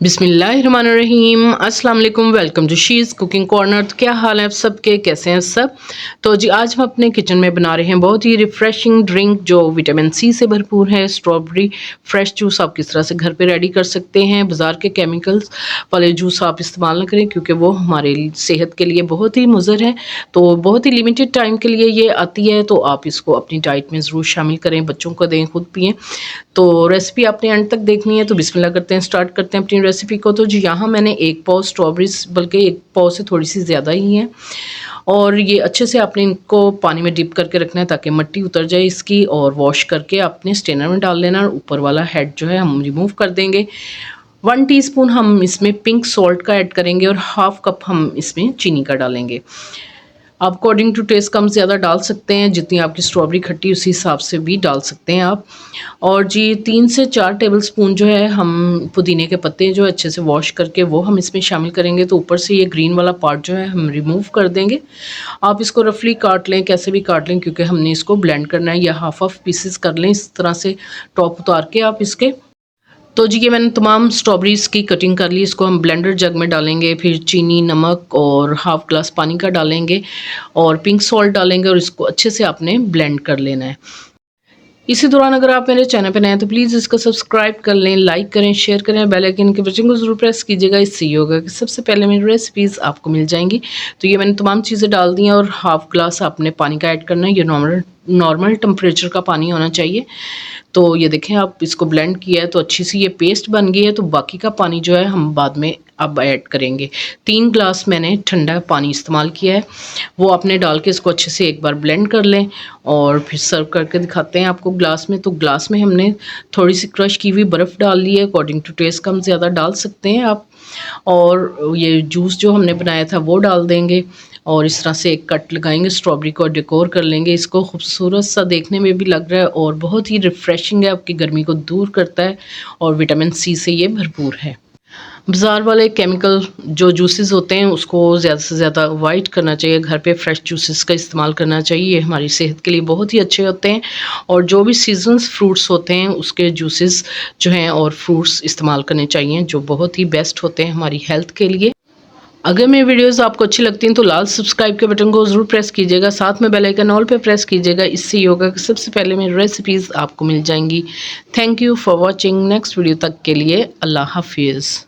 बिस्मिल्लाहिर्रहमानिर्रहीम अस्सलाम वालेकुम। Welcome to she's cooking corner. तो क्या हाल है आप सबके, कैसे हैं सब? तो जी आज हम अपने किचन में बना रहे हैं बहुत ही रिफ़्रेशिंग ड्रिंक जो विटामिन सी से भरपूर है। स्ट्रॉबेरी फ्रेश जूस आप किस तरह से घर पे रेडी कर सकते हैं। बाज़ार के केमिकल्स वाले जूस आप इस्तेमाल ना करें क्योंकि वो हमारे सेहत के लिए बहुत ही मुज़र है। तो बहुत ही लिमिटेड टाइम के लिए ये आती है, तो आप इसको अपनी डाइट में ज़रूर शामिल करें, बच्चों को दें, खुद पिएँ। तो रेसिपी आपने अंत तक देखनी है, तो बिस्मिल्लाह करते हैं, स्टार्ट करते हैं अपनी रेसिपी को। तो जी यहाँ मैंने 1 पाव स्ट्रॉबेरीज, बल्कि 1 पाव से थोड़ी सी ज़्यादा ही है, और ये अच्छे से आपने इनको पानी में डिप करके रखना है ताकि मिट्टी उतर जाए इसकी, और वॉश करके आपने स्ट्रेनर में डाल लेना। और ऊपर वाला हेड जो है हम रिमूव कर देंगे। 1 टीस्पून हम इसमें पिंक सॉल्ट का ऐड करेंगे और हाफ कप हम इसमें चीनी का डालेंगे। आप अकॉर्डिंग टू टेस्ट कम ज़्यादा डाल सकते हैं, जितनी आपकी स्ट्रॉबेरी खट्टी उसी हिसाब से भी डाल सकते हैं आप। और जी 3 से 4 टेबलस्पून जो है हम पुदीने के पत्ते जो अच्छे से वॉश करके वो हम इसमें शामिल करेंगे। तो ऊपर से ये ग्रीन वाला पार्ट जो है हम रिमूव कर देंगे। आप इसको रफली काट लें, कैसे भी काट लें, क्योंकि हमने इसको ब्लेंड करना है, या हाफ हाफ पीसेस कर लें इस तरह से टॉप उतार के आप इसके। तो जी ये मैंने तमाम स्ट्रॉबेरीज़ की कटिंग कर ली। इसको हम ब्लेंडर जग में डालेंगे, फिर चीनी, नमक और हाफ़ ग्लास पानी का डालेंगे और पिंक सॉल्ट डालेंगे, और इसको अच्छे से आपने ब्लेंड कर लेना है। इसी दौरान अगर आप मेरे चैनल पर नए हैं तो प्लीज़ इसको सब्सक्राइब कर लें, लाइक करें, शेयर करें, बेल आइकन के बटन को ज़रूर प्रेस कीजिएगा। इससे ये होगा कि सबसे पहले मेरी रेसिपीज़ आपको मिल जाएंगी। तो ये मैंने तमाम चीज़ें डाल दी हैं, और हाफ़ ग्लास आपने पानी का ऐड करना है। ये नॉर्मल टेम्परेचर का पानी होना चाहिए। तो ये देखें, आप इसको ब्लेंड किया है तो अच्छी सी ये पेस्ट बन गई है। तो बाकी का पानी जो है हम बाद में अब ऐड करेंगे। 3 ग्लास मैंने ठंडा पानी इस्तेमाल किया है, वो आपने डाल के इसको अच्छे से एक बार ब्लेंड कर लें, और फिर सर्व करके दिखाते हैं आपको ग्लास में। तो ग्लास में हमने थोड़ी सी क्रश की हुई बर्फ़ डाल ली है, अकॉर्डिंग टू टेस्ट कम ज़्यादा डाल सकते हैं आप। और ये जूस जो हमने बनाया था वो डाल देंगे, और इस तरह से एक कट लगाएंगे, स्ट्रॉबेरी को डेकोर कर लेंगे। इसको खूबसूरत सा देखने में भी लग रहा है, और बहुत ही रिफ़्रेशिंग है, आपकी गर्मी को दूर करता है, और विटामिन सी से ये भरपूर है। बाज़ार वाले केमिकल जो जूसेस होते हैं उसको ज़्यादा से ज़्यादा अवॉइड करना चाहिए। घर पे फ्रेश जूसेस का इस्तेमाल करना चाहिए, ये हमारी सेहत के लिए बहुत ही अच्छे होते हैं। और जो भी सीजन्स फ्रूट्स होते हैं उसके जूसेस जो हैं और फ्रूट्स इस्तेमाल करने चाहिए, जो बहुत ही बेस्ट होते हैं हमारी हेल्थ के लिए। अगर मेरी वीडियोस आपको अच्छी लगती हैं तो लाल सब्सक्राइब के बटन को ज़रूर प्रेस कीजिएगा, साथ में बेल आइकन ऑल पे प्रेस कीजिएगा। इससे ये होगा कि सबसे पहले मेरी रेसिपीज़ आपको मिल जाएंगी। Thank you for watching. Next video तक के लिए अल्लाह हाफिज़।